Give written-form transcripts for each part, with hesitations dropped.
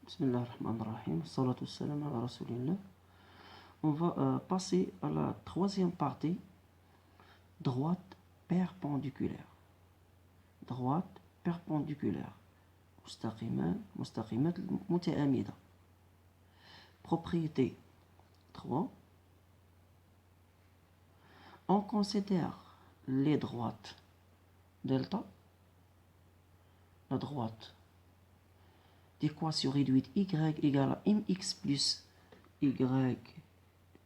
Bismillah ar-Rahman ar-Rahim, salatu salam ala Rasulillah. On va passer à la troisième partie, droite perpendiculaire. Droite perpendiculaire. Mustaqimat muta'amida. Propriété 3. On considère les droites delta, la droite d'équation réduite y égale à mx plus y est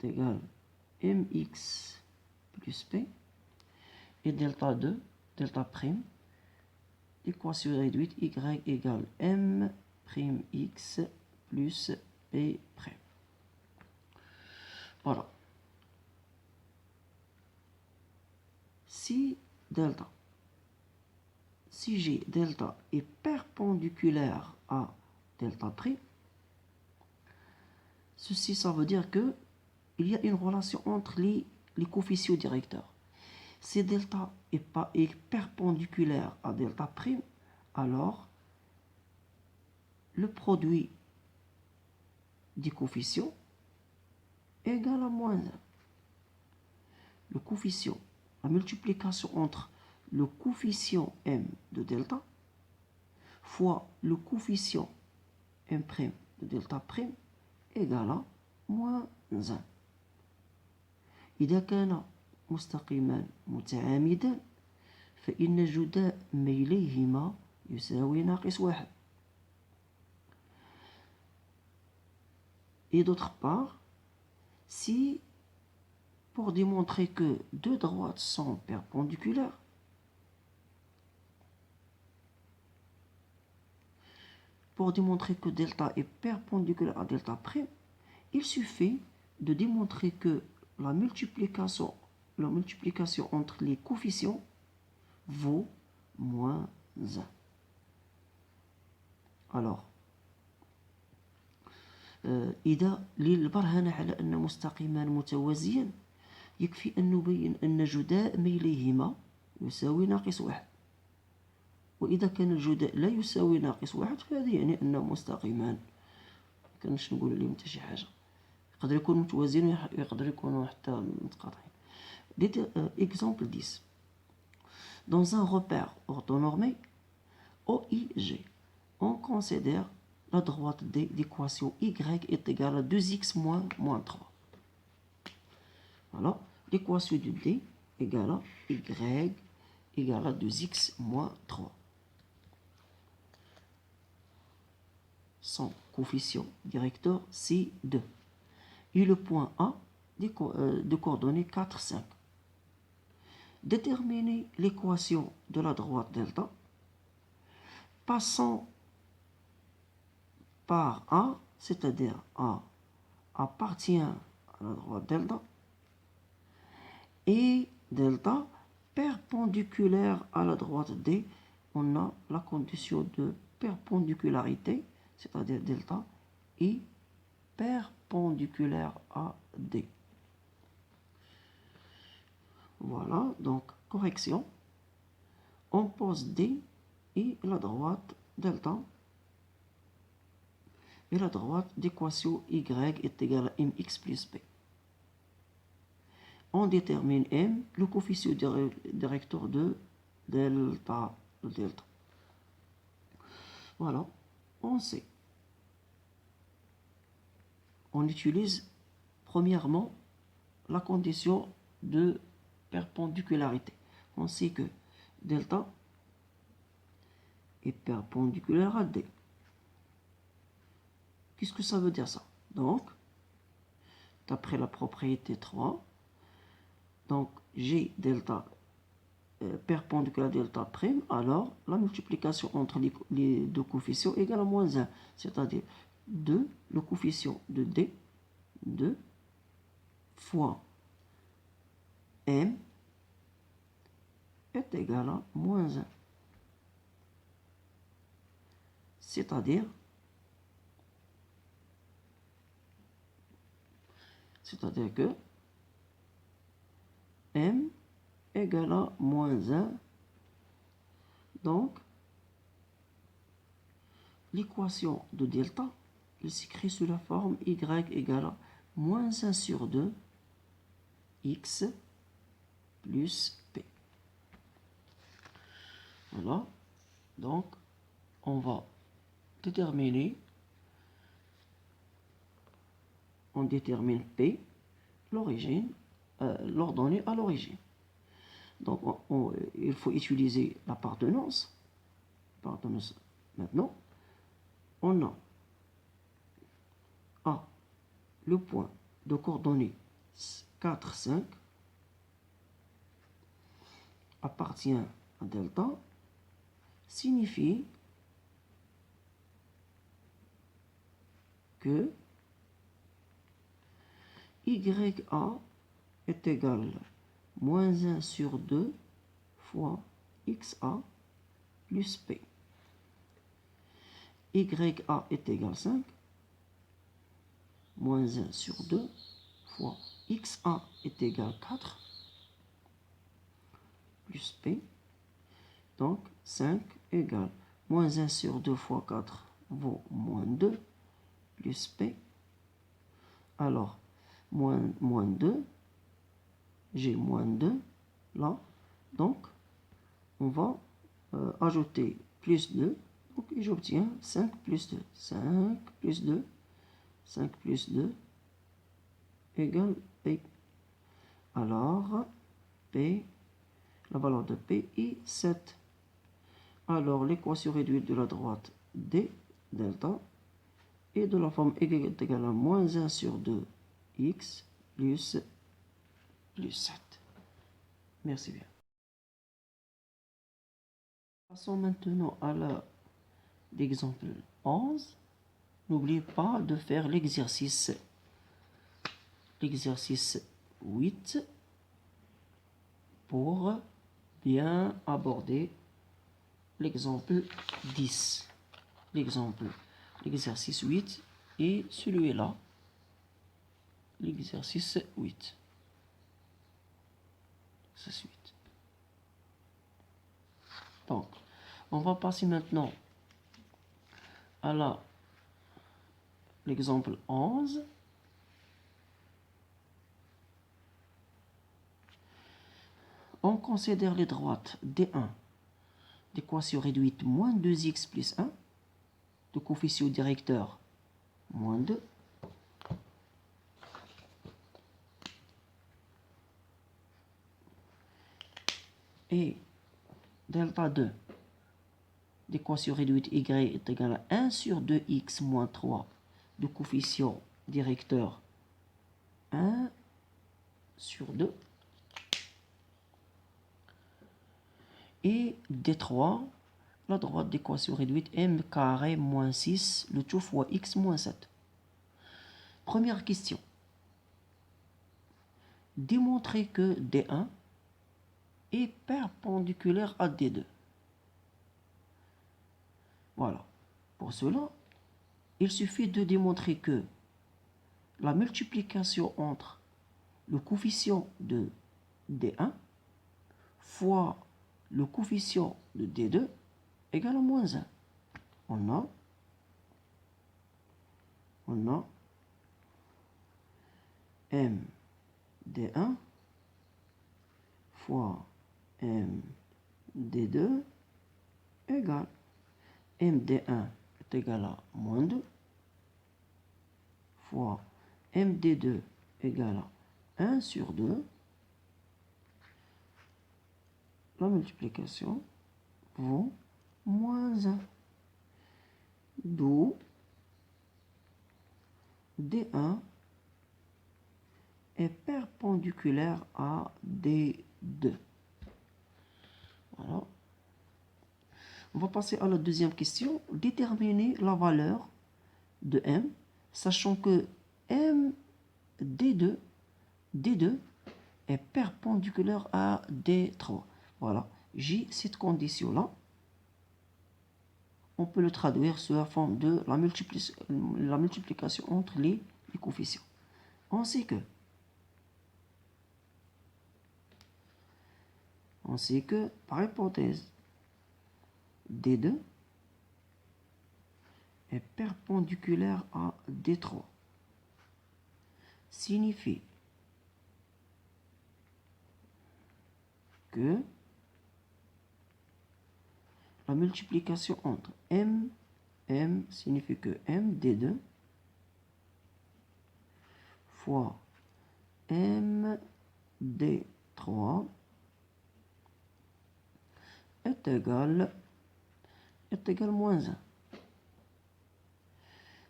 égal à mx plus p, et delta 2, delta prime, équation réduite y égale m prime x plus p prime. Voilà. Si G delta est perpendiculaire à delta prime, ceci ça veut dire que il y a une relation entre les coefficients directeurs. Si delta est perpendiculaire à delta prime, alors le produit des coefficients est égal à moins 1. Le coefficient, la multiplication entre le coefficient m de delta fois le coefficient m' de delta prime égale à moins 1. إذا كان مستقيمان متعامدان فإن جداء ميليهما يساوي ناقص 1. Et d'autre part, si pour démontrer que deux droites sont perpendiculaires, pour démontrer que delta est perpendiculaire à delta prime, il suffit de démontrer que la multiplication entre les coefficients vaut moins 1. Alors, إذا للبرهنة على أن مستقيمان متوازيان يكفي أن نبين أن جداء ميليهما يساوي ناقص 1. وإذا كان الجداء لا يساوي ناقص 1 فهذا يعني أنه مستقيمان. مكنش نقول لهم حتى شي حاجة. يقدر يكون متوازيين ويقدر يكونوا حتى متقاطعين. Exemple 10. Dans un repère orthonormé OIG, on considère la droite D d'équation y est égale à 2x moins 3. Voilà, l'équation de D égale à y égale à 2x moins 3. Son coefficient directeur C2. Et le point A de coordonnées 4, 5. Déterminer l'équation de la droite delta passant par A, c'est-à-dire A appartient à la droite delta, et delta perpendiculaire à la droite D, on a la condition de perpendicularité, c'est-à-dire delta est perpendiculaire à D. Voilà, donc correction. On pose D et la droite delta. Et la droite d'équation y est égale à mx plus p. On détermine m, le coefficient directeur de delta. Voilà, on sait. On utilise premièrement la condition de perpendicularité. On sait que delta est perpendiculaire à D. Qu'est-ce que ça veut dire ça? Donc, d'après la propriété 3, donc G delta perpendiculaire à delta prime, alors la multiplication entre les deux coefficients égale à moins 1, c'est-à-dire 2, le coefficient de D, 2 fois M est égal à moins 1. C'est-à-dire que M égale à moins 1. Donc, l'équation de delta il s'écrit sous la forme y égale à moins 1 sur 2 x plus p. Voilà. Donc, on va déterminer, on détermine p, l'origine, l'ordonnée à l'origine. Donc, il faut utiliser l'appartenance. Maintenant, on a A, le point de coordonnées 4, 5, appartient à delta, signifie que YA est égal à moins 1 sur 2 fois XA plus P. YA est égal à 5, moins 1 sur 2 fois XA est égal à 4 plus P. Donc 5 égale moins 1 sur 2 fois 4 vaut moins 2 plus P. Alors, moins 2, j'ai moins 2 là. Donc, on va ajouter plus 2. Donc, j'obtiens 5 plus 2. 5 plus 2. 5 plus 2 égale P. Alors, P, la valeur de P est 7. Alors, l'équation réduite de la droite D, delta, est de la forme y est égal à moins 1 sur 2 x plus 7. Merci bien. Passons maintenant à l'exemple 11. N'oubliez pas de faire l'exercice 8 pour bien aborder l'exemple 10. L'exercice 8 et celui-là, l'exercice 8. Donc, on va passer maintenant à l'exemple 11. On considère les droites D1 d'équation réduite moins 2x plus 1, de coefficient directeur moins 2, et delta 2 d'équation réduite y est égal à 1 sur 2x moins 3, de coefficient directeur 1 sur 2, et D3, la droite d'équation réduite m carré moins 6, le tout fois x moins 7. Première question. Démontrer que D1 est perpendiculaire à D2. Voilà. Pour cela, il suffit de démontrer que la multiplication entre le coefficient de D1 fois le coefficient de D2 égale à moins 1. On a M D1 fois M D2 égale MD1 est égal à moins 2 fois MD2 égale à 1 sur 2. La multiplication vaut moins 1. D'où D1 est perpendiculaire à D2. Voilà. On va passer à la deuxième question. Déterminer la valeur de M, sachant que M D2 est perpendiculaire à D3. Voilà. J'ai cette condition-là. On peut le traduire sous la forme de la multiplication entre les coefficients. On sait par hypothèse, D2 est perpendiculaire à D3 signifie que la multiplication entre M signifie que MD2 fois MD3 est égal moins 1.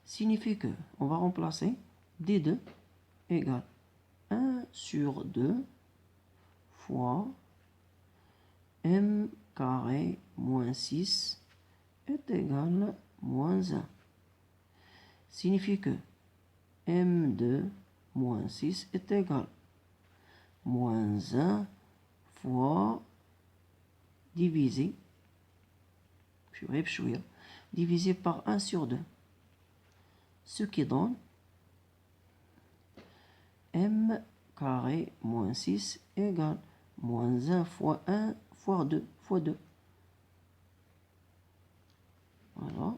Signifie que on va remplacer D2 égale 1 sur 2 fois M carré moins 6 est égal moins 1. Signifie que M2 moins 6 est égal moins 1 fois divisé par 1 sur 2. Ce qui donne M carré moins 6 égale moins 1 fois 1 fois 2 fois 2. Voilà.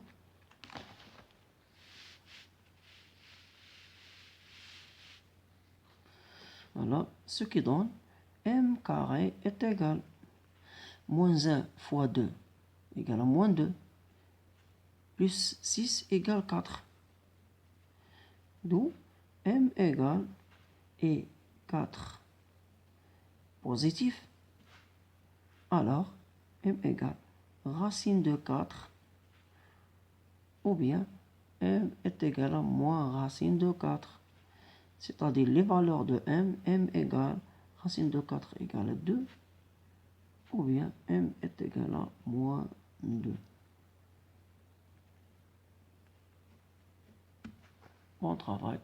Voilà, ce qui donne M carré est égal moins 1 fois 2 égale à moins 2 plus 6 égale 4. D'où M égale et 4 positif. Alors M égale racine de 4 ou bien M est égal à moins racine de 4. C'est-à-dire les valeurs de M égale racine de 4 égale à 2, ou bien M est égal à moins 2. Bon travail.